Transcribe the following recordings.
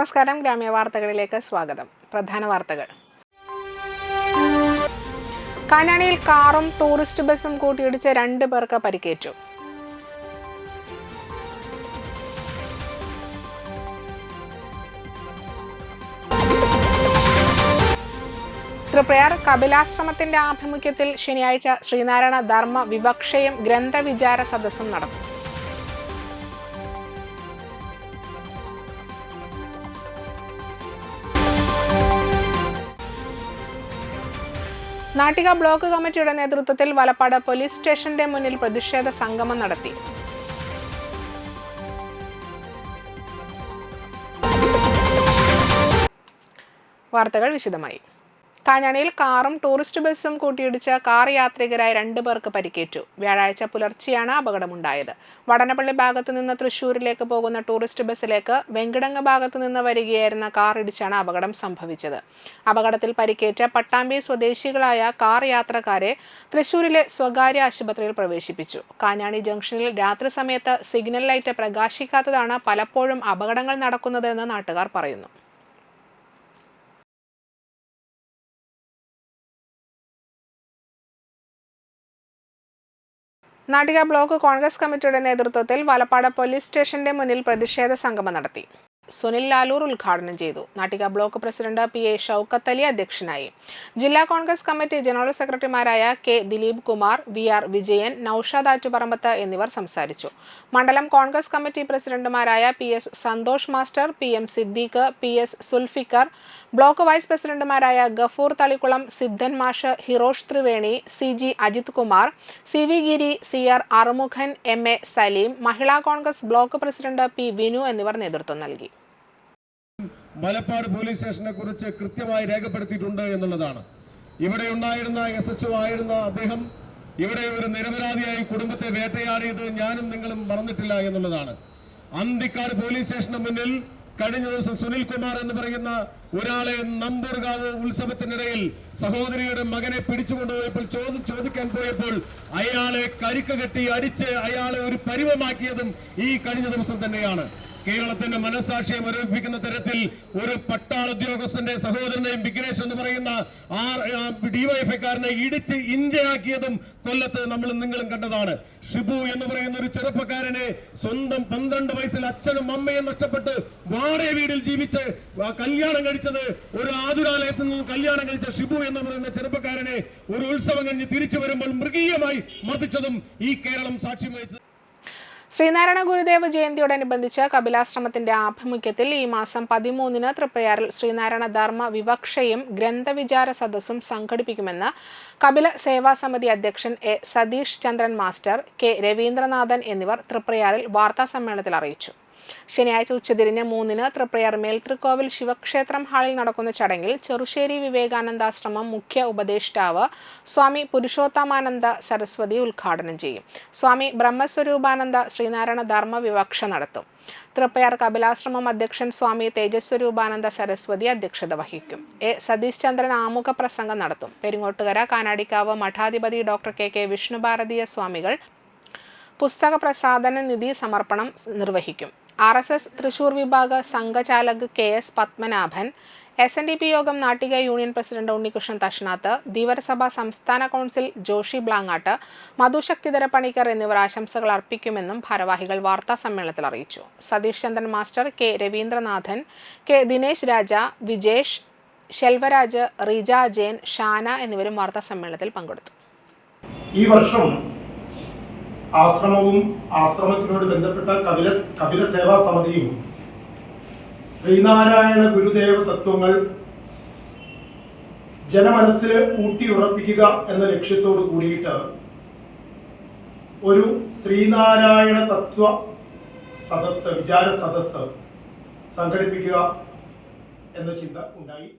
നമസ്കാരം, ഗ്രാമ്യ വാർത്തകളിലേക്ക് സ്വാഗതം. പ്രധാന വാർത്തകൾ. കാഞ്ഞാണിയിൽ കാറും ടൂറിസ്റ്റ് ബസും കൂട്ടിയിടിച്ച് 2 പേർക്ക് പരിക്കേറ്റു. തൃപ്രയാർ കപിലാശ്രമത്തിന്റെ ആഭിമുഖ്യത്തിൽ ശനിയാഴ്ച ശ്രീനാരായണ ധർമ്മ വിവക്ഷയും ഗ്രന്ഥവിചാര സദസ്സും നടന്നു. നാട്ടിക ബ്ലോക്ക് കമ്മിറ്റിയുടെ നേതൃത്വത്തിൽ വലപ്പാട് പോലീസ് സ്റ്റേഷന്റെ മുന്നിൽ പ്രതിഷേധ സംഗമം നടത്തി. വാർത്തകൾ വിശദമായി. കാഞ്ഞാണിയിൽ കാറും ടൂറിസ്റ്റ് ബസും കൂട്ടിയിടിച്ച് കാർ യാത്രികരായ 2 പേർക്ക് പരിക്കേറ്റു. വ്യാഴാഴ്ച പുലർച്ചെയാണ് അപകടമുണ്ടായത്. വടനപ്പള്ളി ഭാഗത്തു നിന്ന് തൃശൂരിലേക്ക് പോകുന്ന ടൂറിസ്റ്റ് ബസ്സിലേക്ക് വെങ്കിടങ്ങ് ഭാഗത്തു നിന്ന് വരികയായിരുന്ന കാർ ഇടിച്ചാണ് അപകടം സംഭവിച്ചത്. അപകടത്തിൽ പരിക്കേറ്റ പട്ടാമ്പി സ്വദേശികളായ കാർ യാത്രക്കാരെ തൃശൂരിലെ സ്വകാര്യ ആശുപത്രിയിൽ പ്രവേശിപ്പിച്ചു. കാഞ്ഞാണി ജംഗ്ഷനിൽ രാത്രി സമയത്ത് സിഗ്നൽ ലൈറ്റ് പ്രകാശിക്കാത്തതാണ് പലപ്പോഴും അപകടങ്ങൾ നടക്കുന്നതെന്ന് നാട്ടുകാർ പറയുന്നു. നാട്ടിക ബ്ലോക്ക് കോൺഗ്രസ് കമ്മിറ്റിയുടെ നേതൃത്വത്തിൽ വലപ്പാട് പോലീസ് സ്റ്റേഷന്റെ മുന്നിൽ പ്രതിഷേധ സംഗമം നടത്തി. സുനിൽ ലാലൂർ ഉദ്ഘാടനം ചെയ്തു. Nattika block president PA Shoukath Ali അധ്യക്ഷനായി. ജില്ലാ കോൺഗ്രസ് കമ്മിറ്റി ജനറൽ സെക്രട്ടറിമാരായ K ദിലീപ് കുമാർ, VR വിജയൻ, നൌഷാദ് ആറ്റുപറമ്പത്ത് എന്നിവർ സംസാരിച്ചു. മണ്ഡലം കോൺഗ്രസ് കമ്മിറ്റി പ്രസിഡന്റുമാരായ PS Santhosh master, PM Siddique, PS Zulfikar, block vice പ്രസിഡന്റുമാരായ ഗഫൂർ തളിക്കുളം, സിദ്ധൻ മാഷ്, ഹിറോഷ് ത്രിവേണി, CG അജിത് കുമാർ, CV ഗിരി, CR അറുമുഖൻ, MA സലീം, മഹിളാ Congress block president P Vinu എന്നിവർ നേതൃത്വം നൽകി. മലപ്പാട് പോലീസ് സ്റ്റേഷനെ കുറിച്ച് കൃത്യമായി രേഖപ്പെടുത്തിയിട്ടുണ്ട് എന്നുള്ളതാണ്. ഇവിടെ ഉണ്ടായിരുന്ന SHO ആയിരുന്ന അദ്ദേഹം ഇവിടെ ഒരു നിരപരാധിയായി കുടുംബത്തെ വേട്ടയാടിയത് ഞാനും നിങ്ങളും മറന്നിട്ടില്ല എന്നുള്ളതാണ്. അന്തിക്കാട് പോലീസ് സ്റ്റേഷന് മുന്നിൽ കഴിഞ്ഞ ദിവസം സുനിൽ കുമാർ എന്ന് പറയുന്ന ഒരാളെ നമ്പൂർകാവ് ഉത്സവത്തിനിടയിൽ സഹോദരിയുടെ മകനെ പിടിച്ചുകൊണ്ടുപോയപ്പോൾ ചോദിക്കാൻ പോയപ്പോൾ അയാളെ കരിക്ക് കെട്ടി അടിച്ച് അയാളെ ഒരു പരിവമാക്കിയതും ഈ കഴിഞ്ഞ ദിവസം തന്നെയാണ്. കേരളത്തിന്റെ മനസാക്ഷിയെ മരവിപ്പിക്കുന്ന തരത്തിൽ ഒരു പട്ടാള ഉദ്യോഗസ്ഥന്റെ സഹോദരനെയും വിഘ്നേഷ് എന്ന് പറയുന്ന ഡിവൈഎഫ്ഐക്കാരനെ ഇടിച്ച് ഇഞ്ചയാക്കിയതും കൊല്ലത്ത് നമ്മളും നിങ്ങളും കണ്ടതാണ്. ഷിബു എന്ന് പറയുന്ന ഒരു ചെറുപ്പക്കാരനെ സ്വന്തം 12 വയസ്സിൽ അച്ഛനും അമ്മയും നഷ്ടപ്പെട്ട് വാടക വീടിൽ ജീവിച്ച് കല്യാണം കഴിച്ചത് ഒരു ആതുരാലയത്തിൽ നിന്ന് കല്യാണം കഴിച്ച ഷിബു എന്ന് പറയുന്ന ചെറുപ്പക്കാരനെ ഒരു ഉത്സവം കഴിഞ്ഞ് തിരിച്ചു വരുമ്പോൾ മൃഗീയമായി മർദ്ദിച്ചതും ഈ കേരളം സാക്ഷ്യം വഹിച്ചത്. ശ്രീനാരായണ ഗുരുദേവ ജയന്തിയോടനുബന്ധിച്ച് കപിലാശ്രമത്തിന്റെ ആഭിമുഖ്യത്തിൽ ഈ മാസം 13-ന് തൃപ്രയാറിൽ ശ്രീനാരായണ ധർമ്മ വിവക്ഷയും ഗ്രന്ഥവിചാര സദസ്സും സംഘടിപ്പിക്കുമെന്ന് കപില സേവാ സമിതി അധ്യക്ഷൻ A Satheesh Chandran master, K Ravindranathan എന്നിവർ തൃപ്രയാറിൽ വാർത്താസമ്മേളനത്തിൽ അറിയിച്ചു. ശനിയാഴ്ച ഉച്ചതിരിഞ്ഞ് 3-ന് തൃപ്രയാർ മേൽതൃക്കോവിൽ ശിവക്ഷേത്രം ഹാളിൽ നടക്കുന്ന ചടങ്ങിൽ ചെറുശ്ശേരി വിവേകാനന്ദാശ്രമം മുഖ്യ ഉപദേഷ്ടാവ് സ്വാമി പുരുഷോത്തമാനന്ദ സരസ്വതി ഉദ്ഘാടനം ചെയ്യും. സ്വാമി ബ്രഹ്മസ്വരൂപാനന്ദ ശ്രീനാരായണ ധർമ്മ വിവക്ഷ നടത്തും. തൃപ്രയാർ കപിലാശ്രമം അധ്യക്ഷൻ സ്വാമി തേജസ്വരൂപാനന്ദ സരസ്വതി അധ്യക്ഷത വഹിക്കും. A സതീഷ് ചന്ദ്രൻ ആമുഖ പ്രസംഗം നടത്തും. പെരിങ്ങോട്ടുകര കാനാടിക്കാവ് മഠാധിപതി ഡോക്ടർ KK വിഷ്ണുഭാരതീയ സ്വാമികൾ പുസ്തക പ്രസാദന നിധി സമർപ്പണം നിർവഹിക്കും. RSS തൃശൂർ വിഭാഗ സംഘചാലക് KS Padmanabhan, SNDP Yogam Nattika union president Unnikrishnan Thashnath, Dheevarasabha സംസ്ഥാന കൗൺസിൽ ജോഷി ബ്ലാങ്ങാട്ട്, മധുശക്തിധര പണിക്കർ എന്നിവർ ആശംസകൾ അർപ്പിക്കുമെന്നും ഭാരവാഹികൾ വാർത്താ സമ്മേളനത്തിൽ അറിയിച്ചു. Satheesh Chandran master, K Raveendranathan, K Dinesh Raja, Vijesh, Selvaraj, Reeja Jayan, Shana എന്നിവരും വാർത്താ സമ്മേളനത്തിൽ പങ്കെടുത്തു. ഈ വർഷം ആശ്രമവും ആശ്രമത്തിനോട് ബന്ധപ്പെട്ട കപില സേവാ സമിതിയും ശ്രീനാരായണ ഗുരുദേവ തത്വങ്ങൾ ജനമനസ്സിൽ ഊട്ടിയുറപ്പിക്കുക എന്ന ലക്ഷ്യത്തോട് കൂടിയിട്ട് ഒരു ശ്രീനാരായണ തത്വ സദസ്സ്, വിചാര സദസ്സ് സംഘടിപ്പിക്കുക എന്ന ചിന്ത ഉണ്ടായി.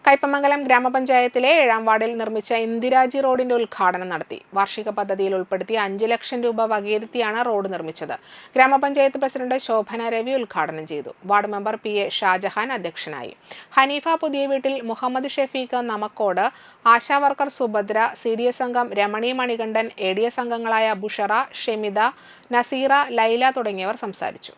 കയ്പമംഗലം ഗ്രാമപഞ്ചായത്തിലെ 7-ാം വാർഡിൽ നിർമ്മിച്ച ഇന്ദിരാജി റോഡിന്റെ ഉദ്ഘാടനം നടത്തി. വാർഷിക പദ്ധതിയിൽ ഉൾപ്പെടുത്തി 5 ലക്ഷം രൂപ വകയിരുത്തിയാണ് റോഡ് നിർമ്മിച്ചത്. ഗ്രാമപഞ്ചായത്ത് പ്രസിഡന്റ് ശോഭന രവി ഉദ്ഘാടനം ചെയ്തു. വാർഡ് മെമ്പർ PA ഷാജഹാൻ അധ്യക്ഷനായി. ഹനീഫ പുതിയ വീട്ടിൽ, മുഹമ്മദ് ഷെഫീഖ് നമക്കോട്, ആശാ വർക്കർ സുഭദ്ര, CDS അംഗം രമണി മണികണ്ഠൻ, ADS അംഗങ്ങളായ ബുഷറ, ഷെമിത, നസീറ, ലൈല തുടങ്ങിയവർ സംസാരിച്ചു.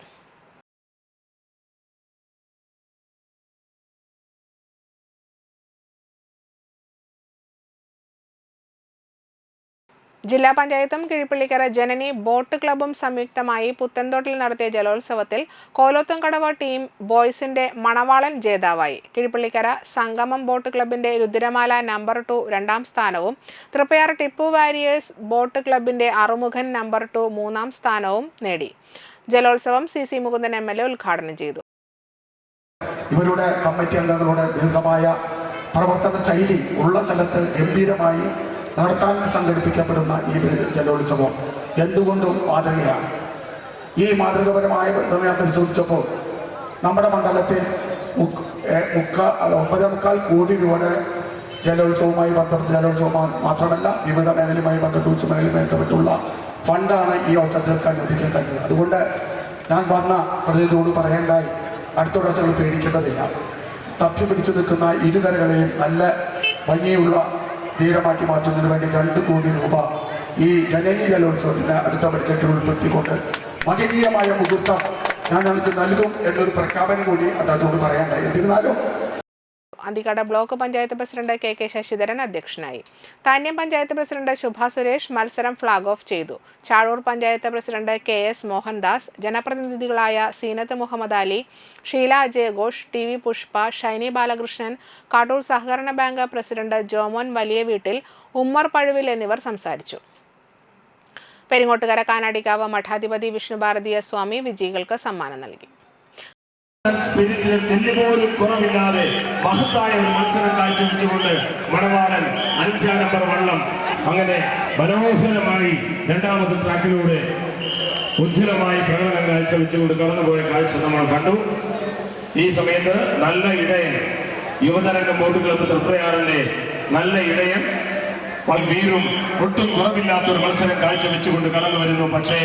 ജില്ലാ പഞ്ചായത്തും കിഴിപ്പള്ളിക്കര ജനനി ബോട്ട് ക്ലബ്ബും സംയുക്തമായി പുത്തൻതോട്ടിൽ നടത്തിയ ജലോത്സവത്തിൽ കോലോത്തുംകടവ് ടീം ബോയ്സിന്റെ മണവാളൻ ജേതാവായി. കിഴിപ്പള്ളിക്കര സംഗമം ബോട്ട് ക്ലബ്ബിന്റെ രുദ്രമാല നമ്പർ 2 രണ്ടാം സ്ഥാനവും തൃപ്പയാർ ടിപ്പു വാരിയേഴ്സ് ബോട്ട് ക്ലബ്ബിന്റെ അറുമുഖൻ നമ്പർ 2 മൂന്നാം സ്ഥാനവും നേടി. ജലോത്സവം CC മുകുന്ദൻ MLA ഉദ്ഘാടനം ചെയ്തു. ഇവരുടെ കമ്മിറ്റി അംഗങ്ങളുടെ ദീർഘമായ പ്രവർത്തന ശൈലി ഉള്ള സ്ഥലത്ത് ഗംഭീരമായി നടത്താൻ സംഘടിപ്പിക്കപ്പെടുന്ന ഈ ജലോത്സവം എന്തുകൊണ്ടും മാതൃകയാണ്. ഈ മാതൃകപരമായ ബന്ധം പരിശോധിച്ചപ്പോൾ നമ്മുടെ മണ്ഡലത്തിൽ 9.25 കോടി രൂപയുടെ ജലോത്സവവുമായി മാത്രമല്ല വിവിധ മേഖലയുമായി ബന്ധപ്പെട്ടുള്ള ഫണ്ടാണ് ഈ അവസരത്തിൽ അനുവദിക്കാൻ കഴിഞ്ഞത്. അതുകൊണ്ട് ഞാൻ വന്ന പ്രതിനിധിയോട് പറയേണ്ടായി, അടുത്ത പ്രാവശ്യം പേടിക്കേണ്ടതില്ല. തപ്പി പിടിച്ചു നിൽക്കുന്ന ഇരുകരകളെയും നല്ല ഭംഗിയുള്ള തീരമാക്കി മാറ്റുന്നതിന് വേണ്ടി 2 കോടി രൂപ ഈ ജനകീയ ജലോത്സവത്തിന് അടുത്ത ബഡ്ജറ്റിൽ ഉൾപ്പെടുത്തിക്കൊണ്ട് മഹനീയമായ മുഹൂർത്തം ഞാൻ നിങ്ങൾക്ക് നൽകും എന്നൊരു പ്രഖ്യാപനം കൂടി അതോട് പറയാനുണ്ടായി. എന്നിരുന്നാലും Anthikkad block panchayat president KK Sasidharan അധ്യക്ഷനായി. താന്യം പഞ്ചായത്ത് പ്രസിഡന്റ് ശുഭ സുരേഷ് മത്സരം ഫ്ലാഗ് ഓഫ് ചെയ്തു. ചാഴൂർ പഞ്ചായത്ത് പ്രസിഡന്റ് KS മോഹൻദാസ്, ജനപ്രതിനിധികളായ സീനത്ത് മുഹമ്മദ് അലി, ഷീല അജയഘോഷ്, TV പുഷ്പ, ഷൈനി ബാലകൃഷ്ണൻ, കാട്ടൂർ സഹകരണ ബാങ്ക് പ്രസിഡന്റ് ജോമോൻ വലിയ വീട്ടിൽ, ഉമ്മർ പഴുവിൽ എന്നിവർ സംസാരിച്ചു. പെരിങ്ങോട്ടുകര കാനാടിക്കാവ് മഠാധിപതി വിഷ്ണുഭാരതീയ സ്വാമി വിജയികൾക്ക് സമ്മാനം നൽകി. സ്പിരിറ്റിന് തെല്ലുപോലും കുറവില്ലാതെ മഹത്തായ ഒരു മത്സരം കാഴ്ചവെച്ചുകൊണ്ട് മണവാളൻ 5 നമ്പർ വള്ളം അങ്ങനെ മനോഹരമായി രണ്ടാമത്തെ ട്രാക്കിലൂടെ ഉജ്ജ്വലമായി പ്രകടനം കാഴ്ചവെച്ചുകൊണ്ട് കടന്നുപോയ കാഴ്ച നമ്മൾ കണ്ടു. ഈ സമയത്ത് നല്ല ഇടയൻ യുവതരംഗം ബോട്ട് ക്ലബ്ബ് തൃപ്രയാറിന്റെ നല്ല ഇടയൻ വീറും ഒട്ടും കുറവില്ലാത്തൊരു മത്സരം കാഴ്ചവെച്ചുകൊണ്ട് കടന്നു വരുന്നു. പക്ഷേ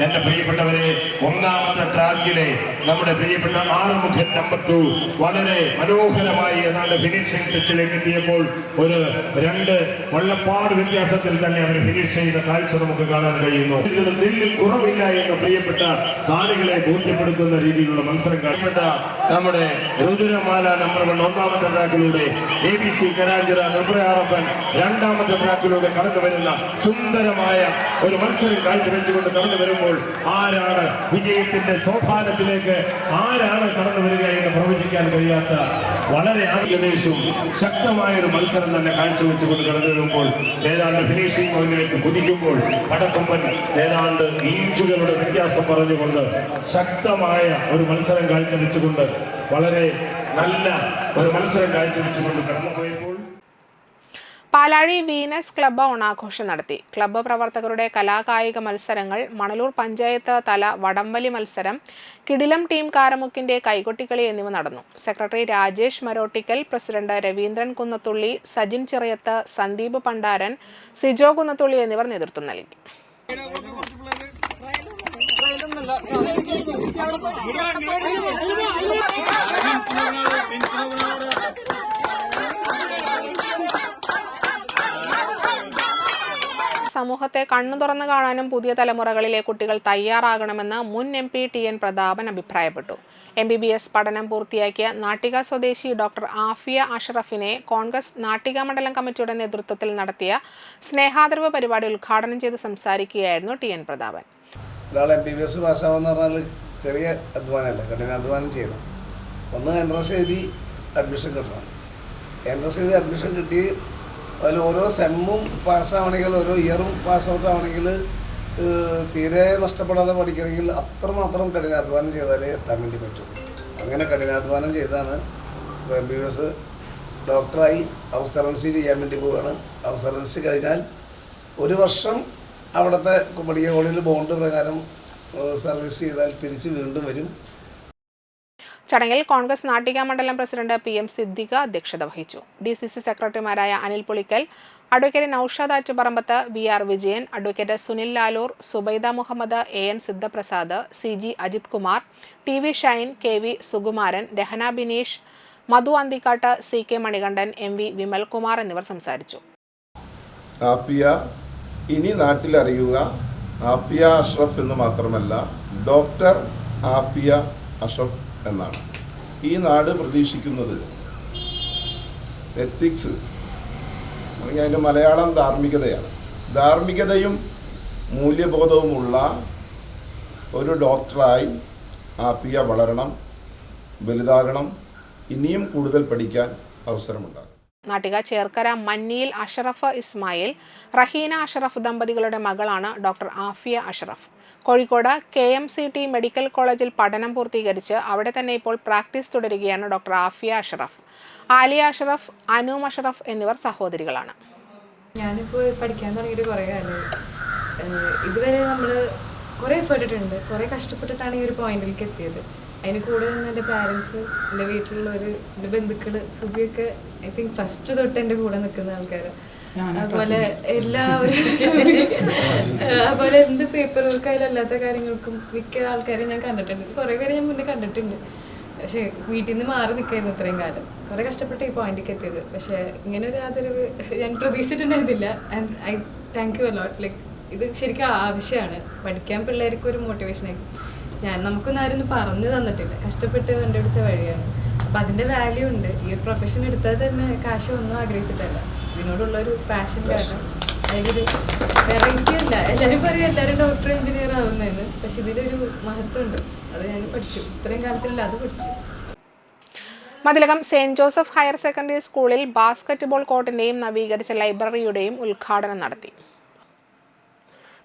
എന്റെ പ്രിയപ്പെട്ടവരെ, ഒന്നാമത്തെ ട്രാക്കിലെ നമ്മുടെ പ്രിയപ്പെട്ട ആറുമുഖൻ നമ്പർ 2 വളരെ മനോഹരമായി ഏതാണ്ട് ഫിനിഷിംഗ് ടച്ചിലേക്ക് എത്തിയപ്പോൾ ഒരു 2 വള്ളപ്പാട് വ്യത്യാസത്തിൽ തന്നെ അവർ ഫിനിഷ് ചെയ്യുന്ന കാഴ്ച നമുക്ക് കാണാൻ കഴിയുന്നു. നെല്ലിൽ കുറവില്ല എന്ന് പ്രിയപ്പെട്ട കാണികളെ ബോധ്യപ്പെടുത്തുന്ന രീതിയിലുള്ള മത്സരം കാഴ്ചപ്പെട്ട നമ്മുടെ രുദ്രമാല നമ്പർ 1 ഒന്നാമത്തെ ട്രാക്കിലൂടെ ABC കരാഞ്ചിറ നിർഭയാറപ്പൻ രണ്ടാമത്തെ ട്രാക്കിലൂടെ കടന്നു വരുന്ന സുന്ദരമായ ഒരു മത്സരം കാഴ്ചവെച്ചുകൊണ്ട് കടന്നു വരുമ്പോൾ ആരാണ് വിജയത്തിന്റെ സോപാനത്തിലേക്ക് ആരാണ് കടന്നു വരിക എന്ന് പ്രവചിക്കാൻ കഴിയാത്ത വളരെ ഏകദേശവും ശക്തമായ ഒരു മത്സരം തന്നെ കാഴ്ചവെച്ചുകൊണ്ട് കടന്നു വരുമ്പോൾ ഏതാണ്ട് ഫിനിഷിംഗ് പോയിന്റിലേക്ക് കുതിക്കുമ്പോൾ പടക്കൊമ്പൻ ഏതാണ്ട് ഇഞ്ചുകളുടെ വ്യത്യാസം പറഞ്ഞുകൊണ്ട് ശക്തമായ ഒരു മത്സരം കാഴ്ചവെച്ചുകൊണ്ട് വളരെ നല്ല ഒരു മത്സരം കാഴ്ചവെച്ചുകൊണ്ട് കടന്നുപോയപ്പോൾ പാലാഴി വീനസ് ക്ലബ്ബ് ഓണാഘോഷം നടത്തി. ക്ലബ്ബ് പ്രവർത്തകരുടെ കലാകായിക മത്സരങ്ങൾ, മണലൂർ പഞ്ചായത്ത് തല വടംവലി മത്സരം, കിടിലം ടീം കാരമുക്കിന്റെ കൈകൊട്ടിക്കളി എന്നിവ നടന്നു. സെക്രട്ടറി രാജേഷ് മരോട്ടിക്കൽ, പ്രസിഡന്റ് രവീന്ദ്രൻ കുന്നത്തുള്ളി, സജിൻ ചിറയത്ത്, സന്ദീപ് പണ്ടാരൻ, സിജോ കുന്നത്തുള്ളി എന്നിവർ നേതൃത്വം നൽകി. സമൂഹത്തെ കണ്ണു തുറന്നു കാണാനും പുതിയ തലമുറകളിലെ കുട്ടികൾ തയ്യാറാകണമെന്ന് മുൻ MP TN പ്രതാപൻ അഭിപ്രായപ്പെട്ടു. MBBS പഠനം പൂർത്തിയാക്കിയ നാട്ടിക സ്വദേശി ഡോക്ടർ ആഫിയ അഷ്റഫിനെ കോൺഗ്രസ് നാട്ടിക മണ്ഡലം കമ്മിറ്റിയുടെ നേതൃത്വത്തിൽ നടത്തിയ സ്നേഹാദരവ് പരിപാടി ഉദ്ഘാടനം ചെയ്ത് സംസാരിക്കുകയായിരുന്നു TN പ്രതാപൻ. ഒരാൾ MBBS പാസ്സാവെന്ന് പറഞ്ഞാൽ ചെറിയ അധ്വാനമല്ല, കഠിനാധ്വാനം ചെയ്യണം. ഒന്ന് എൻട്രൻസ് എഴുതി അഡ്മിഷൻ കിട്ടണം. എൻട്രൻസ് എഴുതി അഡ്മിഷൻ കിട്ടി അതിൽ ഓരോ സെമ്മും പാസ്സാവണമെങ്കിൽ ഓരോ ഇയറും പാസ് ഔട്ട് ആവണമെങ്കിൽ തീരെ നഷ്ടപ്പെടാതെ പഠിക്കണമെങ്കിൽ അത്രമാത്രം കഠിനാധ്വാനം ചെയ്താലേ എത്താൻ വേണ്ടി പറ്റും. അങ്ങനെ കഠിനാധ്വാനം ചെയ്താണ് MBBS ഡോക്ടറായി ഹൗസ് സർജൻസി ചെയ്യാൻ വേണ്ടി പോവുകയാണ്. ഹൗസ് സർജൻസി കഴിഞ്ഞാൽ 1 വർഷം അവിടുത്തെ മെഡിക്കൽ കോളേജിൽ ബോണ്ട് പ്രകാരം സർവീസ് ചെയ്താൽ തിരിച്ച് വീണ്ടും വരും. ചടങ്ങിൽ കോൺഗ്രസ് നാട്ടിക മണ്ഡലം പ്രസിഡന്റ് PM സിദ്ദിഖ അധ്യക്ഷത വഹിച്ചു. DCC സെക്രട്ടറിമാരായ Anil Pulickal, advocate Noushad Attuparambath, VR Vijayan, advocate Sunil Lalur, Zubaida Muhammad, AN Sidhaprasad, CG Ajith Kumar, TV Shine, KV Sukumaran, Rahana Bineesh, Madhu Anthikkad, CK Manikandan, MV Vimalkumar എന്നിവർ സംസാരിച്ചു. ആഫിയ ഇനി നാട്ടിലറിയുക ആഫിയ അഷ്റഫ് എന്ന് മാത്രമല്ല, ഡോക്ടർ ആഫിയ അഷ്റഫ് എന്നാണ്. ഈ നാട് പ്രതീക്ഷിക്കുന്നത് എത്തിക്സ് അല്ലെങ്കിൽ അതിൻ്റെ മലയാളം ധാർമ്മികതയാണ്. ധാർമ്മികതയും മൂല്യബോധവുമുള്ള ഒരു ഡോക്ടറായി ആഫിയ വളരണം, വലുതാകണം, ഇനിയും കൂടുതൽ പഠിക്കാൻ അവസരമുണ്ടാകും. നാട്ടിക ചേർക്കര മന്നിയിൽ അഷറഫ് ഇസ്മായിൽ, റഹീന അഷറഫ് ദമ്പതികളുടെ മകളാണ് doctor Afiya Ashraf. Kozhikode KMCT medical കോളേജിൽ പഠനം പൂർത്തീകരിച്ച് അവിടെ തന്നെ ഇപ്പോൾ പ്രാക്ടീസ് തുടരുകയാണ് ഡോക്ടർ ആഫിയ അഷറഫ്. ആലിയ അഷറഫ്, അനൂം അഷറഫ് എന്നിവർ സഹോദരികളാണ്. ഞാനിപ്പോൾ പഠിക്കാൻ തുടങ്ങിയിട്ട് കുറേ കാലമായി. ഇതുവരെ നമ്മൾ കുറേ എഫേർട്ട് ഇട്ടിട്ടുണ്ട്, കുറേ കഷ്ടപ്പെട്ടിട്ടാണ് ഈ ഒരു പോയിന്റിലേക്ക് എത്തിയത്. അതിന് കൂടെ നിന്ന് എൻ്റെ പാരൻസ്, എൻ്റെ വീട്ടിലുള്ളവർ, എൻ്റെ ബന്ധുക്കൾ, സുബിയൊക്കെ ഐ തിങ്ക് ഫസ്റ്റ് തൊട്ട് എൻ്റെ കൂടെ നിൽക്കുന്ന ആൾക്കാർ. അതുപോലെ എല്ലാവരും അതുപോലെ എന്ത് പേപ്പർ വർക്കായാലും അല്ലാത്ത കാര്യങ്ങൾക്കും മിക്ക ആൾക്കാരെയും ഞാൻ കണ്ടിട്ടുണ്ട്. കുറേ പേരെ ഞാൻ മുന്നേ കണ്ടിട്ടുണ്ട്. പക്ഷേ വീട്ടിൽ നിന്ന് മാറി നിൽക്കായിരുന്നു ഇത്രയും കാലം. കുറേ കഷ്ടപ്പെട്ട് ഈ പോയിന്റിലേക്ക് എത്തിയത്. പക്ഷേ ഇങ്ങനെ ഒരു ആദരവ് ഞാൻ പ്രതീക്ഷിച്ചിട്ടുണ്ടായിരുന്നില്ല. And I thank you a lot. Like ഇത് ശരിക്കും ആവശ്യമാണ്. പഠിക്കാൻ പിള്ളേർക്ക് ഒരു മോട്ടിവേഷനായിരിക്കും. നമുക്കൊന്നും ആരും പറഞ്ഞു തന്നിട്ടില്ല, കഷ്ടപ്പെട്ട് കണ്ടുപിടിച്ച വഴിയാണ്. അപ്പം അതിൻ്റെ വാല്യൂ ഉണ്ട്. ഈ ഒരു പ്രൊഫഷൻ എടുത്താൽ തന്നെ കാശ് ഒന്നും ആഗ്രഹിച്ചിട്ടല്ല, ഇതിനോടുള്ളൊരു പാഷൻ കാരണം. അതിലൊരു വെറൈറ്റി അല്ല. എല്ലാവരും പറയും എല്ലാവരും ഡോക്ടർ എഞ്ചിനീയർ ആവുന്നതെന്ന്, പക്ഷെ ഇതിലൊരു മഹത്വമുണ്ട്. അത് ഞാൻ പഠിച്ചു, ഇത്രയും കാലത്തിലല്ല അത് പഠിച്ചു. Mathilakam saint Joseph higher secondary സ്കൂളിൽ ബാസ്കറ്റ്ബോൾ കോർട്ടിന്റെയും നവീകരിച്ച ലൈബ്രറിയുടെയും ഉദ്ഘാടനം നടത്തി.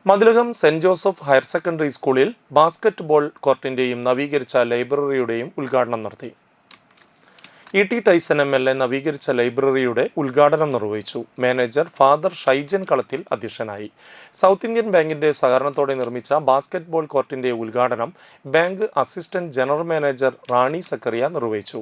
Mathilakam saint Joseph higher secondary സ്കൂളിൽ ബാസ്കറ്റ്ബോൾ കോർട്ടിന്റെയും നവീകരിച്ച ലൈബ്രറിയുടെയും ഉദ്ഘാടനം നടത്തി. ET ടൈസൺ MLA നവീകരിച്ച ലൈബ്രറിയുടെ ഉദ്ഘാടനം നിർവഹിച്ചു. മാനേജർ ഫാദർ ഷൈജൻ കളത്തിൽ അധ്യക്ഷനായി. സൗത്ത് ഇന്ത്യൻ ബാങ്കിന്റെ സഹകരണത്തോടെ നിർമ്മിച്ച ബാസ്കറ്റ്ബോൾ കോർട്ടിന്റെ ഉദ്ഘാടനം bank assistant general manager Rani Zacharia നിർവഹിച്ചു.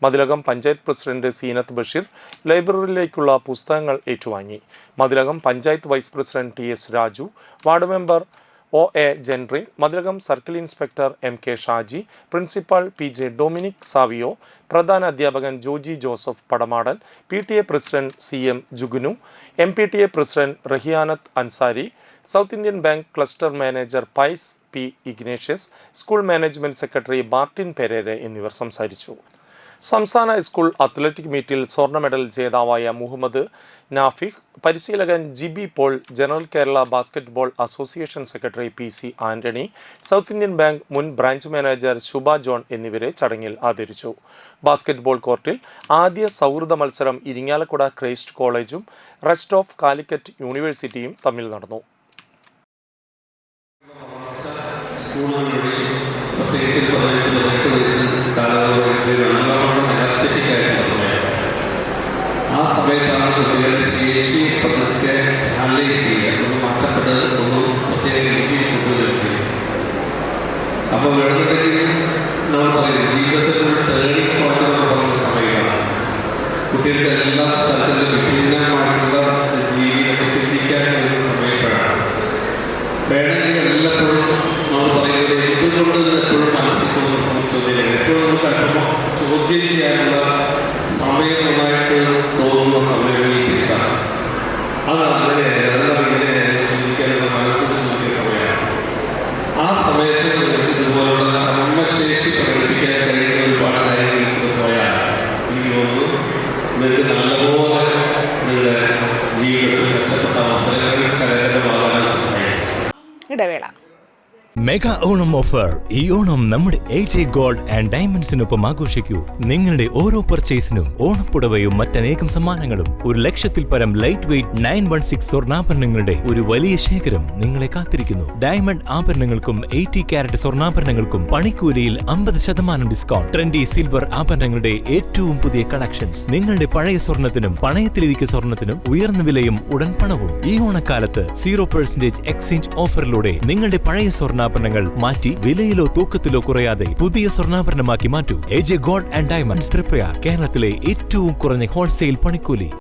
മതിലകം പഞ്ചായത്ത് പ്രസിഡന്റ് സീനത്ത് ബഷീർ ലൈബ്രറിയിലേക്കുള്ള പുസ്തകങ്ങൾ ഏറ്റുവാങ്ങി. Mathilakam panchayat vice president TS Raju, ward member OA ജെൻറി, Mathilakam circle inspector MK Shaji, principal PJ Dominic Savio, പ്രധാന അധ്യാപകൻ Joji Joseph Padamadan, PTA president CM Jugunu, MPTA president Rahiyanath Ansari, South Indian Bank cluster manager Pius P Ignatius, school management secretary Martin Pereira എന്നിവർ സംസാരിച്ചു. സംസ്ഥാന school athletic മീറ്റിൽ സ്വർണ്ണ medal ജേതാവായ മുഹമ്മദ് നാഫിഖ്, പരിശീലകൻ GB Paul, general Kerala Basketball Association secretary PC Antony, South Indian Bank മുൻ branch manager Shubha John എന്നിവരെ ചടങ്ങിൽ ആദരിച്ചു. ബാസ്കറ്റ്ബോൾ കോർട്ടിൽ ആദ്യ സൗഹൃദ മത്സരം ഇരിങ്ങാലക്കുട ക്രൈസ്റ്റ് കോളേജും റെസ്റ്റ് ഓഫ് കാലിക്കറ്റ് യൂണിവേഴ്സിറ്റിയും തമ്മിൽ നടന്നു. പ്രത്യേകിച്ച് 15-18 വയസ്സ് കാലഘട്ടത്തിൽ നല്ലവണ്ണം എനർജറ്റിക് ആയിട്ടുള്ള സമയമാണ്. ആ സമയത്താണ് കുട്ടികളുടെ ശേഷി പതുക്കെ ചാനലൈസ് ചെയ്യുക, ഒന്ന് മാറ്റപ്പെട്ട് ഒന്ന് പ്രത്യേക രീതിയിൽ കൊണ്ടുവരുന്നത്. അപ്പോൾ വേണമെന്നുണ്ടെങ്കിൽ നമ്മൾ പറയുന്നത് ജീവിതത്തിൽ ഒരു ടേണിംഗ് പോയിന്റ് എന്ന് പറയുന്ന സമയമാണ്. കുട്ടികൾക്ക് എല്ലാ തരത്തിലും വിഭിന്നമായിട്ടുള്ള രീതിയിലൊക്കെ ചിന്തിക്കാൻ കഴിയുന്ന സമയപ്പോഴാണ്. വേണമെങ്കിൽ എല്ലായ്പ്പോഴും നമ്മൾ പറയുന്നത് എന്തുകൊണ്ട് എപ്പോഴും മനസ്സിൽ തോന്നുന്ന ചോദ്യം എപ്പോഴും നമുക്ക് അല്പം ചോദ്യം ചെയ്യാനുള്ള സമയം നന്നായിട്ട് തോന്നുന്ന സമയങ്ങളിൽ കിട്ടാണ്. അത് അങ്ങനെയല്ല, അതെല്ലാം ഇങ്ങനെ ചിന്തിക്കാനുള്ള മനസ്സോട് നോക്കിയ സമയമാണ്. ആ സമയത്ത് നിങ്ങൾക്ക് ഇതുപോലുള്ള കർമ്മശേഷി പ്രകടിപ്പിക്കാൻ കഴിയുന്ന ഒരുപാട് കാര്യങ്ങളിൽ പോയാൽ എനിക്ക് തോന്നുന്നു നിങ്ങൾക്ക് നല്ലപോലെ നിങ്ങളുടെ ജീവിതത്തിൽ മെച്ചപ്പെട്ട അവസരങ്ങൾ കരകരമാകാൻ സഹായിക്കും. ഇടവേള. Mega Onam offer. ഈ ഓണം നമ്മുടെ AJ ഗോൾഡ് ആൻഡ് ഡയമണ്ട്സിനൊപ്പം ആഘോഷിക്കൂ. നിങ്ങളുടെ ഓരോ പർച്ചേസിനും ഓണപ്പുടവയും മറ്റനേകം സമ്മാനങ്ങളും. 1,00,000 പരം ലൈറ്റ് വെയ്റ്റ് 916 സ്വർണ്ണാഭരണങ്ങളുടെ ഒരു വലിയ ശേഖരം നിങ്ങളെ കാത്തിരിക്കുന്നു. ഡയമണ്ട് ആഭരണങ്ങൾക്കും 80 കാരറ്റ് സ്വർണ്ണാഭരണങ്ങൾക്കും പണിക്കൂലിയിൽ 50% ഡിസ്കൗണ്ട്. ട്രെൻഡി സിൽവർ ആഭരണങ്ങളുടെ ഏറ്റവും പുതിയ കളക്ഷൻസ്. നിങ്ങളുടെ പഴയ സ്വർണ്ണത്തിനും പണയത്തിലിരിക്കുന്ന സ്വർണ്ണത്തിനും ഉയർന്ന വിലയും ഉടൻ പണവും. ഈ ഓണക്കാലത്ത് 0% എക്സ്ചേഞ്ച് ഓഫറിലൂടെ നിങ്ങളുടെ പഴയ സ്വർണ്ണാഭരണങ്ങൾ മാറ്റി വിലയിലോ തൂക്കത്തിലോ കുറയാതെ പുതിയ സ്വർണ്ണാഭരണമാക്കി മാറ്റൂ. AJ Gold and Diamonds, Triprayar. കേരളത്തിലെ ഏറ്റവും കുറഞ്ഞ ഹോൾസെയിൽ പണിക്കൂലി.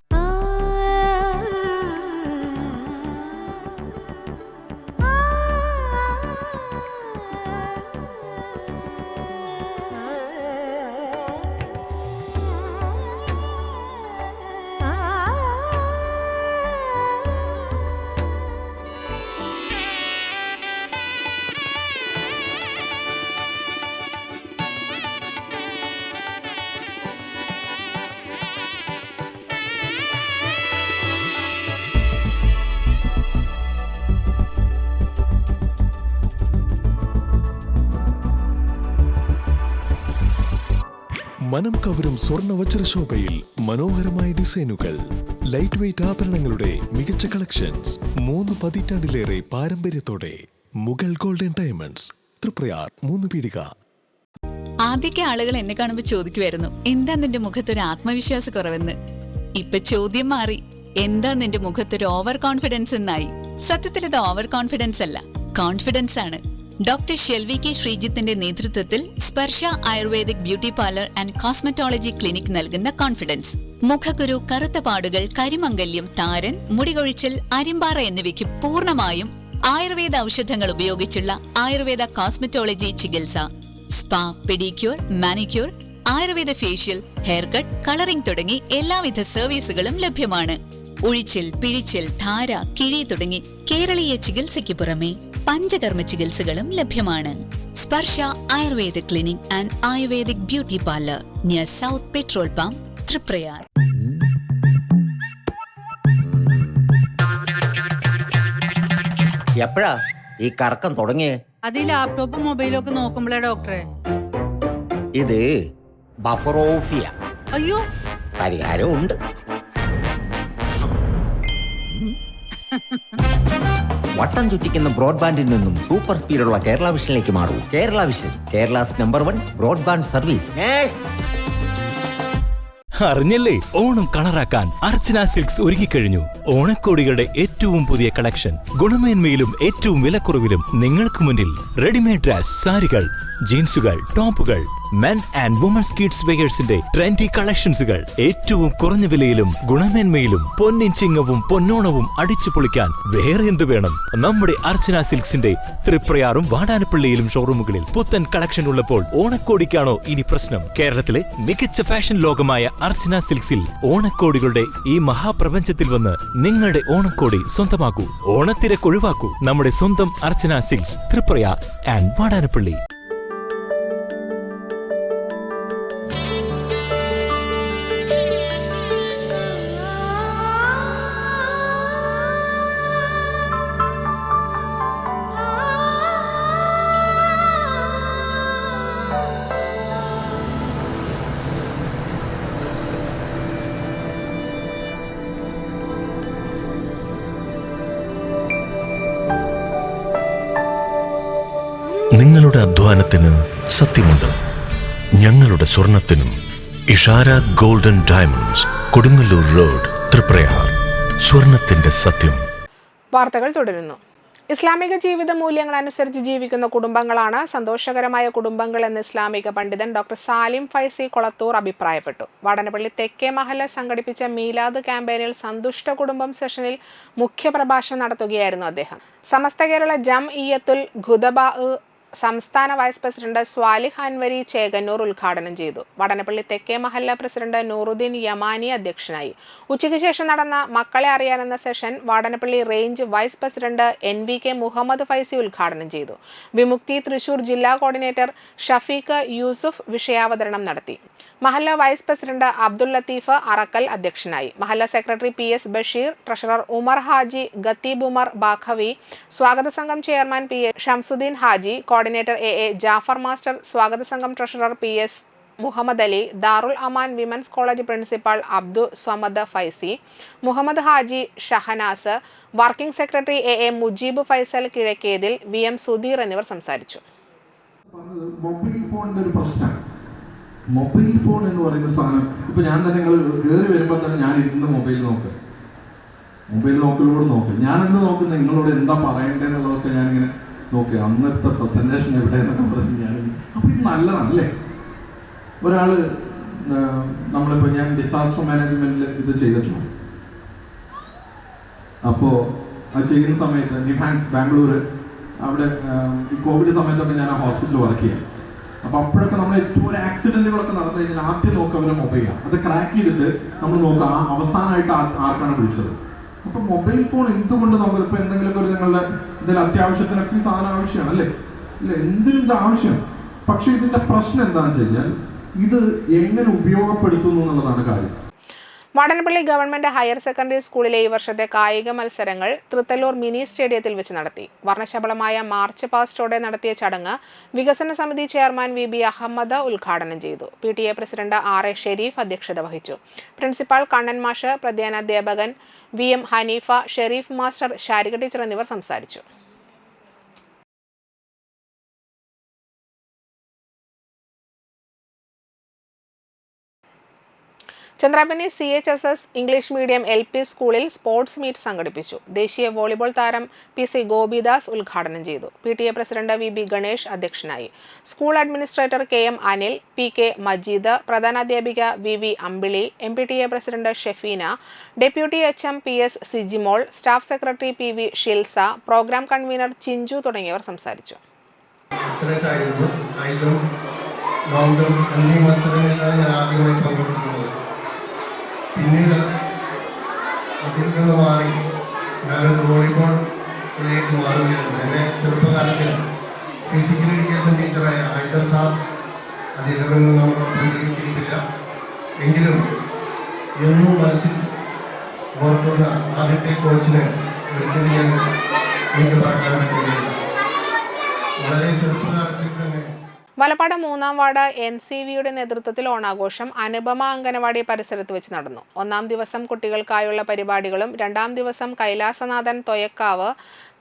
മനം കവരും സ്വർണ്ണ വജ്രശോഭയിൽ മനോഹരമായ ഡിസൈനുകൾ, ലൈറ്റ് വെയ്റ്റ് ആഭരണങ്ങളുടെ മികച്ച കളക്ഷൻസ്, 3 പതിറ്റാണ്ടിലേറെ പാരമ്പര്യത്തോടെ മുഗൾ ഗോൾഡൻ ഡയമണ്ട്സ്, തൃപ്രയാർ 3 പീടിക. ആദ്യമൊക്കെ ആളുകൾ എന്നെ കാണുമ്പോൾ ചോദിക്കുമായിരുന്നു, എന്താ നിന്റെ മുഖത്തൊരു ആത്മവിശ്വാസ കുറവെന്ന്. ഇപ്പൊ ചോദ്യം മാറി, എന്താ നിന്റെ മുഖത്തൊരു ഓവർ കോൺഫിഡൻസ് എന്നായി. സത്യത്തിൽ ഇത് ഓവർ കോൺഫിഡൻസ് അല്ല, കോൺഫിഡൻസ് ആണ്. ഡോക്ടർ ഷെൽവി കെ ശ്രീജിത്തിന്റെ നേതൃത്വത്തിൽ Sparsha ayurvedic beauty parlour and cosmetology clinic നൽകുന്ന കോൺഫിഡൻസ്. മുഖക്കുരു, കറുത്ത പാടുകൾ, കരിമംഗല്യം, താരൻ, മുടികൊഴിച്ചിൽ, അരിമ്പാറ എന്നിവയ്ക്ക് പൂർണ്ണമായും ആയുർവേദ ഔഷധങ്ങൾ ഉപയോഗിച്ചുള്ള ആയുർവേദ കോസ്മെറ്റോളജി ചികിത്സ. Spa, pedicure, manicure, Ayurveda facial, hair cut, colouring തുടങ്ങി എല്ലാവിധ സർവീസുകളും ലഭ്യമാണ്. ഉഴിച്ചിൽ, പിഴിച്ചിൽ, ധാര, കിഴി തുടങ്ങി കേരളീയ ചികിത്സയ്ക്ക് പുറമെ പഞ്ചകർമ്മ ചികിത്സകളും ലഭ്യമാണ്. Sparsha Ayurveda clinic and ayurvedic beauty parlour near south petrol pump, Triprayar. എപ്പോഴാ ഈ കറക്കം തുടങ്ങിയേ? അത് ഈ ലാപ്ടോപ്പും മൊബൈലും ഒക്കെ നോക്കുമ്പോഴേ ഡോക്ടറെ. ഇത് ബഫറോഫിയ. അയ്യോ, പരിഹാരം ഉണ്ട്. വട്ടം ചുറ്റിക്കുന്ന ബ്രോഡ്ബാൻഡിൽ നിന്നും സൂപ്പർ സ്പീഡുള്ള കേരള വിഷനിലേക്ക് മാറൂ. Kerala vision, Kerala's #1 broadband service. അറിഞ്ഞില്ലേ, ഓണം കളറാക്കാൻ അർച്ചന സിൽക്സ് ഒരുങ്ങിക്കഴിഞ്ഞു. ഓണക്കോടികളുടെ ഏറ്റവും പുതിയ കളക്ഷൻ, ഗുണമേന്മയിലും ഏറ്റവും വിലക്കുറവിലും നിങ്ങൾക്ക് മുന്നിൽ. റെഡിമെയ്ഡ് ഡ്രസ്, സാരികൾ, ജീൻസുകൾ, ടോപ്പുകൾ, മെൻ ആൻഡ് വുമൻസ് കിഡ്സ് വെയേഴ്സിന്റെ ട്രെൻഡി കളക്ഷൻസുകൾ ഏറ്റവും കുറഞ്ഞ വിലയിലും ഗുണമേന്മയിലും. പൊന്നിൻ ചിങ്ങവും പൊന്നോണവും അടിച്ചു പൊളിക്കാൻ വേറെ എന്ത് വേണം? നമ്മുടെ അർച്ചന സിൽക്സിന്റെ തൃപ്രയാറും വാടാനപ്പള്ളിയിലും ഷോറൂമുകളിൽ പുത്തൻ കളക്ഷൻ ഉള്ളപ്പോൾ ഓണക്കോടിക്കാണോ ഇനി പ്രശ്നം? കേരളത്തിലെ മികച്ച ഫാഷൻ ലോകമായ അർച്ചന സിൽക്സിൽ ഓണക്കോടികളുടെ ഈ മഹാപ്രപഞ്ചത്തിൽ വന്ന് നിങ്ങളുടെ ഓണക്കോടി സ്വന്തമാക്കൂ. ഓണത്തിരക്ക് ഒഴിവാക്കൂ. നമ്മുടെ സ്വന്തം അർച്ചന സിൽക്സ്, തൃപ്രയാർ ആൻഡ് വാടാനപ്പള്ളി. നിങ്ങളുടെ അധ്വാനത്തിന് സത്യമുണ്ട്, ഞങ്ങളുടെ സ്വർണത്തിനും. Ishara golden diamonds, Kodungallur road, Triprayar. സ്വർണത്തിന്റെ സത്യം. വാർത്തകൾ തുടരുന്നു. ഇസ്ലാമിക ജീവിത മൂല്യങ്ങൾ അനുസരിച്ച് ജീവിക്കുന്ന കുടുംബങ്ങളാണ് സന്തോഷകരമായ കുടുംബങ്ങൾ എന്ന് ഇസ്ലാമിക പണ്ഡിതൻ ഡോക്ടർ സാലിം ഫൈസി കൊളത്തൂർ അഭിപ്രായപ്പെട്ടു. വാടനപ്പള്ളി തെക്കേ മഹല്ല സംഘടിപ്പിച്ച മീലാദ് ക്യാമ്പയിനിൽ സന്തുഷ്ട കുടുംബം സെഷനിൽ മുഖ്യപ്രഭാഷണം നടത്തുകയായിരുന്നു അദ്ദേഹം. സമസ്ത കേരള ജംഇയ്യത്തുൽ ഖുദബാ സംസ്ഥാന വൈസ് പ്രസിഡന്റ് സ്വാലിഹ് അൻവരി ചേകന്നൂർ ഉദ്ഘാടനം ചെയ്തു. വടനപ്പള്ളി തെക്കേ മഹല്ല പ്രസിഡന്റ് നൂറുദ്ദീൻ യമാനി അധ്യക്ഷനായി. ഉച്ചയ്ക്ക് ശേഷം നടന്ന മക്കളെ അറിയാനെന്ന session Vadanappally range vice president NVK Muhammad Faizy ഉദ്ഘാടനം ചെയ്തു. വിമുക്തി തൃശൂർ ജില്ലാ കോർഡിനേറ്റർ ഷഫീഖ് യൂസുഫ് വിഷയാവതരണം നടത്തി. മഹല്ല വൈസ് പ്രസിഡന്റ് അബ്ദുൽ ലത്തീഫ് അറക്കൽ അധ്യക്ഷനായി. മഹല്ല secretary PS Basheer, treasurer Umar Haji, Khatheeb Umar Baqavi, സ്വാഗത സംഘം chairman PA Shamsuddeen Haji, coordinator AA Jafar master, സ്വാഗത സംഘം treasurer PS Muhammad Ali, Darul Aman women's college principal Abdu Samad Faizy, Muhammad Haji Shahanas, working secretary AA Mujeeb Faisal Kizhakkethil, VM Sudheer എന്നിവർ സംസാരിച്ചു. മൊബൈൽ ഫോൺ എന്ന് പറയുന്ന സാധനം ഇപ്പൊ ഞാൻ തന്നെ നിങ്ങൾ കയറി വരുമ്പോൾ തന്നെ ഞാൻ ഇരുന്ന് മൊബൈൽ നോക്കലോട് നോക്കുക. ഞാൻ എന്ത് നോക്കുന്നത്, നിങ്ങളോട് എന്താ പറയണ്ടേന്നുള്ളതൊക്കെ ഞാനിങ്ങനെ നോക്കുക. അന്നത്തെ പ്രസന്റേഷൻ എവിടെ എന്നൊക്കെ പറഞ്ഞ് ഞാൻ അപ്പൊ ഇത് നല്ലതാണല്ലേ. ഒരാള് നമ്മളിപ്പോ ഞാൻ ഡിസാസ്റ്റർ മാനേജ്മെന്റിൽ ഇത് ചെയ്തിട്ടുണ്ട്. അപ്പോൾ അത് ചെയ്യുന്ന സമയത്ത് നിഹാൻസ് ബാംഗ്ലൂർ അവിടെ ഈ കോവിഡ് സമയത്തൊക്കെ ഞാൻ ആ ഹോസ്പിറ്റലിൽ വർക്ക് ചെയ്യാം. അപ്പൊ അപ്പോഴൊക്കെ നമ്മൾ ഏറ്റവും ഒരു ആക്സിഡന്റുകളൊക്കെ നടന്നു കഴിഞ്ഞാൽ ആദ്യം നോക്കുക അവരുടെ മൊബൈലാണ്. അത് ക്രാക്ക് ചെയ്തിട്ട് നമ്മൾ നോക്കുക അവസാനമായിട്ട് ആർക്കാണ് വിളിച്ചത്. അപ്പൊ മൊബൈൽ ഫോൺ എന്തുകൊണ്ട് നമുക്ക് ഇപ്പൊ എന്തെങ്കിലുമൊക്കെ ഒരു നിങ്ങളുടെ എന്തെങ്കിലും അത്യാവശ്യത്തിനൊക്കെ ഈ സാധനം ആവശ്യമാണ് അല്ലേ? ഇല്ല, എന്തിനും ആവശ്യം. പക്ഷെ ഇതിന്റെ പ്രശ്നം എന്താണെന്ന് വെച്ച് കഴിഞ്ഞാൽ ഇത് എങ്ങനെ ഉപയോഗപ്പെടുത്തുന്നു എന്നുള്ളതാണ് കാര്യം. വാടനപ്പള്ളി ഗവൺമെന്റ് ഹയർ സെക്കൻഡറി സ്കൂളിലെ ഈ വർഷത്തെ കായിക മത്സരങ്ങൾ തൃത്തല്ലൂർ മിനി സ്റ്റേഡിയത്തിൽ വെച്ച് നടത്തി. വർണ്ണശബളമായ മാർച്ച് പാസ്റ്റോടെ നടത്തിയ ചടങ്ങ് വികസന സമിതി ചെയർമാൻ VB അഹമ്മദ് ഉദ്ഘാടനം ചെയ്തു. PTA പ്രസിഡന്റ് RA ഷെരീഫ് അധ്യക്ഷത വഹിച്ചു. പ്രിൻസിപ്പാൾ കണ്ണൻ മാഷ്, പ്രധാനാധ്യാപകൻ VM Haneefa, Shareef master, Sarika teacher എന്നിവർ സംസാരിച്ചു. Chandrapinni CHSS English medium LP സ്കൂളിൽ സ്പോർട്സ് മീറ്റ് സംഘടിപ്പിച്ചു. ദേശീയ വോളിബോൾ താരം PC ഗോപിദാസ് ഉദ്ഘാടനം ചെയ്തു. PTA പ്രസിഡന്റ് VB ഗണേഷ് അധ്യക്ഷനായി. School administrator KM Anil, PK Majeed, പ്രധാനാധ്യാപിക VV Ambili, MPTA president Shefeena, deputy HM PS Sijimol, staff secretary PV Shilsa, programme convener Chinchu തുടങ്ങിയവർ സംസാരിച്ചു. പിന്നീട് അതിൽ നിന്ന് മാറി ഞാനൊരു വോളിബോളിലേക്ക് മാറുകയാണ്. എൻ്റെ ചെറുപ്പകാലത്തിൽ ഫിസിക്കൽ എഡ്യൂക്കേഷൻ ടീച്ചറായ ഹൈദർ സാർ അദ്ദേഹമൊന്നും നമ്മൾ പ്രതികരിച്ചിട്ടില്ല. എങ്കിലും എന്നും മനസ്സിൽ ഓർക്കുന്ന ആദ്യത്തെ കോച്ചിനെ ഒരിക്കലും ഞാൻ എനിക്ക് പറയാൻ പറ്റുകയില്ല. വളരെ ചെറുപ്പകാലത്തിൽ തന്നെ വലപ്പാട് 3-ാം വാർഡ് NCVയുടെ നേതൃത്വത്തിൽ ഓണാഘോഷം അനുപമ അംഗനവാടി പരിസരത്ത് വെച്ച് നടന്നു. 1-ാം ദിവസം കുട്ടികൾക്കായുള്ള പരിപാടികളും 2-ാം ദിവസം കൈലാസനാഥൻ തൊയക്കാവ്,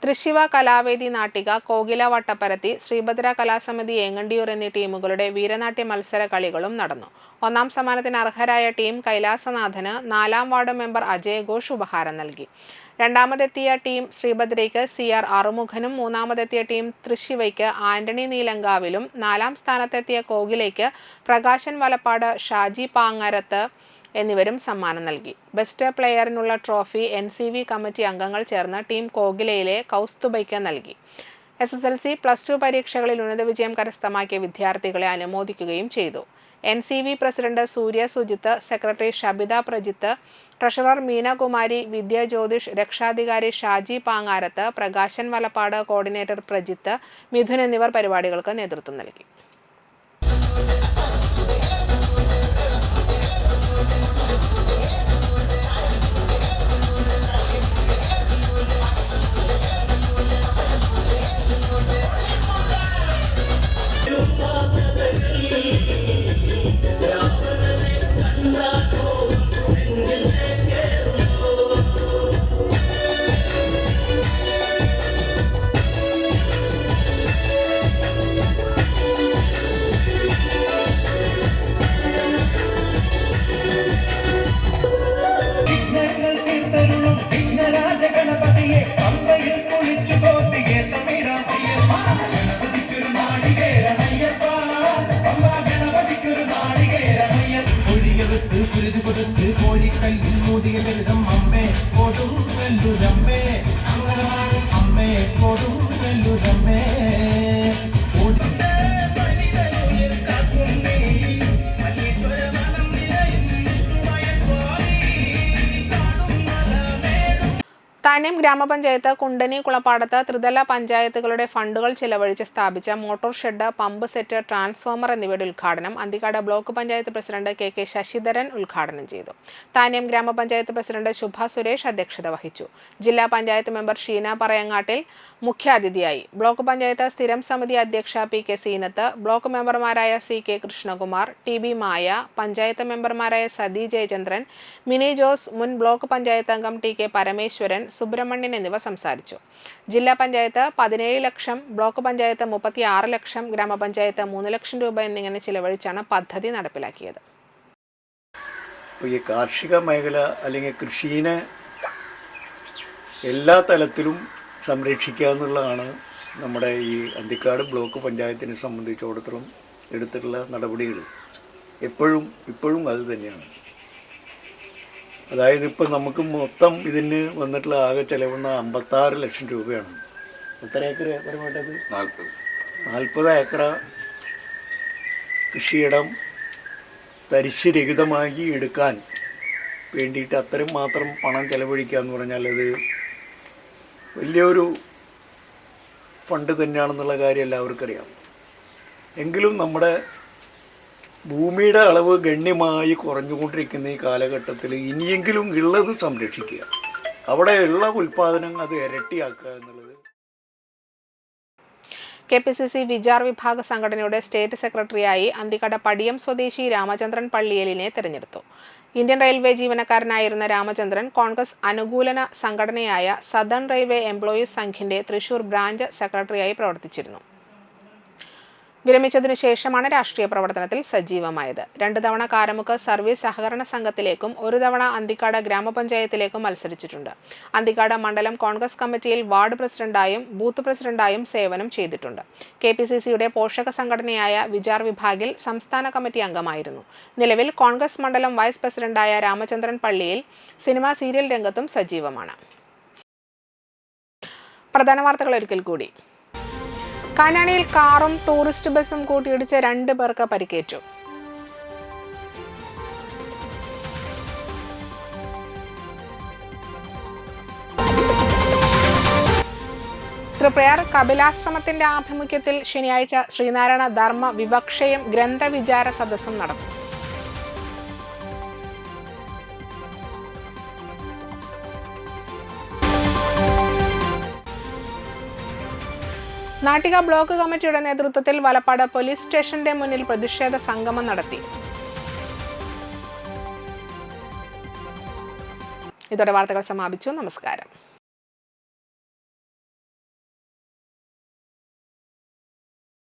തൃശിവ കലാവേദി നാട്ടിക, കോകില വട്ടപ്പരത്തി, ശ്രീഭദ്ര കലാസമിതി ഏങ്ങണ്ടിയൂർ എന്നീ ടീമുകളുടെ വീരനാട്യ മത്സര കളികളും നടന്നു. 1-ാം സമ്മാനത്തിന് അർഹരായ ടീം കൈലാസനാഥന് 4-ാം വാർഡ് മെമ്പർ അജയ് ഘോഷ് ഉപഹാരം നൽകി. 2-ാമതെത്തിയ ടീം ശ്രീഭദ്രയ്ക്ക് CR അറുമുഖനും, 3-ാമതെത്തിയ ടീം തൃശിവയ്ക്ക് ആന്റണി നീലങ്കാവിലും, 4-ാം സ്ഥാനത്തെത്തിയ കോകിലയ്ക്ക് പ്രകാശൻ വലപ്പാട്, ഷാജി പാങ്ങരത്ത് എന്നിവരും സമ്മാനം നൽകി. ബെസ്റ്റ് പ്ലെയറിനുള്ള ട്രോഫി NCV കമ്മിറ്റി അംഗങ്ങൾ ചേർന്ന് ടീം കോകിലയിലെ കൗസ്തുഭയ്ക്ക് നൽകി. SSLC, +2 പരീക്ഷകളിൽ ഉന്നത വിജയം കരസ്ഥമാക്കിയ വിദ്യാർത്ഥികളെ അനുമോദിക്കുകയും ചെയ്തു. NCV പ്രസിഡന്റ് സൂര്യ സുജിത്ത്, സെക്രട്ടറി ഷബിത പ്രജിത്ത്, ട്രഷറർ മീനകുമാരി, വിദ്യ ജ്യോതിഷ്, രക്ഷാധികാരി ഷാജി പാങ്ങാരത്ത്, പ്രകാശൻ വലപ്പാട്, കോർഡിനേറ്റർ പ്രജിത്ത്, മിഥുൻ എന്നിവർ പരിപാടികൾക്ക് നേതൃത്വം നൽകി. താന്യം ഗ്രാമപഞ്ചായത്ത് കുണ്ടനി കുളപ്പാടത്ത് ത്രിതല പഞ്ചായത്തുകളുടെ ഫണ്ടുകൾ ചെലവഴിച്ച് സ്ഥാപിച്ച motor shed, pump set, transformer എന്നിവയുടെ ഉദ്ഘാടനം Anthikad block panchayat president KK Sasidharan ഉദ്ഘാടനം ചെയ്തു. താന്യം ഗ്രാമപഞ്ചായത്ത് പ്രസിഡന്റ് ശുഭ സുരേഷ് അധ്യക്ഷത വഹിച്ചു. ജില്ലാ പഞ്ചായത്ത് മെമ്പർ ഷീന പറയങ്ങാട്ടിൽ മുഖ്യാതിഥിയായി. ബ്ലോക്ക് പഞ്ചായത്ത് സ്ഥിരം സമിതി അധ്യക്ഷ PK സീനത്ത്, ബ്ലോക്ക് മെമ്പർമാരായ CK കൃഷ്ണകുമാർ, TB മായ, പഞ്ചായത്ത് മെമ്പർമാരായ സതി ജയചന്ദ്രൻ, മിനി ജോസ്, മുൻ ബ്ലോക്ക് പഞ്ചായത്ത് അംഗം TK പരമേശ്വരൻ, സുബ്രഹ്മണ്യൻ എന്നിവർ സംസാരിച്ചു. ജില്ലാ പഞ്ചായത്ത് 17 ലക്ഷം, ബ്ലോക്ക് പഞ്ചായത്ത് 36 ലക്ഷം, ഗ്രാമപഞ്ചായത്ത് 3 ലക്ഷം രൂപ എന്നിങ്ങനെ ചിലവഴിച്ചാണ് പദ്ധതി നടപ്പിലാക്കിയത്. ഈ കാർഷിക മേഖല അല്ലെങ്കിൽ കൃഷിയെ എല്ലാ തലത്തിലും സംരക്ഷിക്കുക എന്നുള്ളതാണ് നമ്മുടെ ഈ അന്തിക്കാട് ബ്ലോക്ക് പഞ്ചായത്തിനെ സംബന്ധിച്ചിടത്തോളം എടുത്തിട്ടുള്ള നടപടികൾ. ഇപ്പോഴും അത് തന്നെയാണ്. അതായത് ഇപ്പം നമുക്ക് മൊത്തം ഇതിന് വന്നിട്ടുള്ള ആകെ ചിലവുന്ന 56 ലക്ഷം രൂപയാണ്. എത്ര ഏക്കർ വേണ്ടത്? 40 ഏക്കർ കൃഷിയിടം തരിശുരഹിതമായി എടുക്കാൻ വേണ്ടിയിട്ട് അത്രയും മാത്രം പണം ചെലവഴിക്കുക എന്ന് പറഞ്ഞാൽ അത് വലിയൊരു ഫണ്ട് തന്നെയാണെന്നുള്ള കാര്യം എല്ലാവർക്കും അറിയാം. എങ്കിലും നമ്മുടെ ഭൂമിയുടെ അളവ് ഗണ്യമായി കുറഞ്ഞുകൊണ്ടിരിക്കുന്ന ഈ കാലഘട്ടത്തിൽ ഇനിയെങ്കിലും ഉള്ളത് സംരക്ഷിക്കുക, അവിടെയുള്ള ഉൽപ്പാദനം അത് ഇരട്ടിയാക്കുക എന്നുള്ളത്. KPCC വിചാർ വിഭാഗ സംഘടനയുടെ സ്റ്റേറ്റ് സെക്രട്ടറിയായി അന്തിക്കട പടിയം സ്വദേശി രാമചന്ദ്രൻ പള്ളിയേലിനെ തെരഞ്ഞെടുത്തു. ഇന്ത്യൻ റെയിൽവേ ജീവനക്കാരനായിരുന്ന രാമചന്ദ്രൻ കോൺഗ്രസ് അനുകൂലന സംഘടനയായ സദൺ റെയിൽവേ എംപ്ലോയീസ് സംഘിന്റെ തൃശൂർ ബ്രാഞ്ച് സെക്രട്ടറിയായി പ്രവർത്തിച്ചിരുന്നു. വിരമിച്ചതിനു ശേഷമാണ് രാഷ്ട്രീയ പ്രവർത്തനത്തിൽ സജീവമായത്. 2 തവണ കാരമുക്ക് സർവീസ് സഹകരണ സംഘത്തിലേക്കും 1 തവണ അന്തിക്കാട് ഗ്രാമപഞ്ചായത്തിലേക്കും മത്സരിച്ചിട്ടുണ്ട്. അന്തിക്കാട് മണ്ഡലം കോൺഗ്രസ് കമ്മിറ്റിയിൽ വാർഡ് പ്രസിഡന്റായും ബൂത്ത് പ്രസിഡന്റായും സേവനം ചെയ്തിട്ടുണ്ട്. KPCCയുടെ പോഷക സംഘടനയായ വിചാർ വിഭാഗിൽ സംസ്ഥാന കമ്മിറ്റി അംഗമായിരുന്നു. നിലവിൽ കോൺഗ്രസ് മണ്ഡലം വൈസ് പ്രസിഡന്റായ രാമചന്ദ്രൻ പള്ളിയിൽ സിനിമാ സീരിയൽ രംഗത്തും സജീവമാണ്. പ്രധാന വാർത്തകൾ ഒരിക്കൽ കൂടി. കാഞ്ഞാണിയിൽ കാറും ടൂറിസ്റ്റ് ബസും കൂട്ടിയിടിച്ച് 2 പേർക്ക് പരിക്കേറ്റു. തൃപ്രയാർ കപിലാശ്രമത്തിന്റെ ആഭിമുഖ്യത്തിൽ ശനിയാഴ്ച ശ്രീനാരായണ ധർമ്മ വിവക്ഷയും ഗ്രന്ഥവിചാര സദസ്സും നടന്നു. നാട്ടിക ബ്ലോക്ക് കമ്മിറ്റിയുടെ നേതൃത്വത്തിൽ വലപ്പാട് പോലീസ് സ്റ്റേഷന്റെ മുന്നിൽ പ്രതിഷേധ സംഗമം നടത്തി. ഇതോടെ വാർത്തകൾ സമാപിച്ചു. നമസ്കാരം.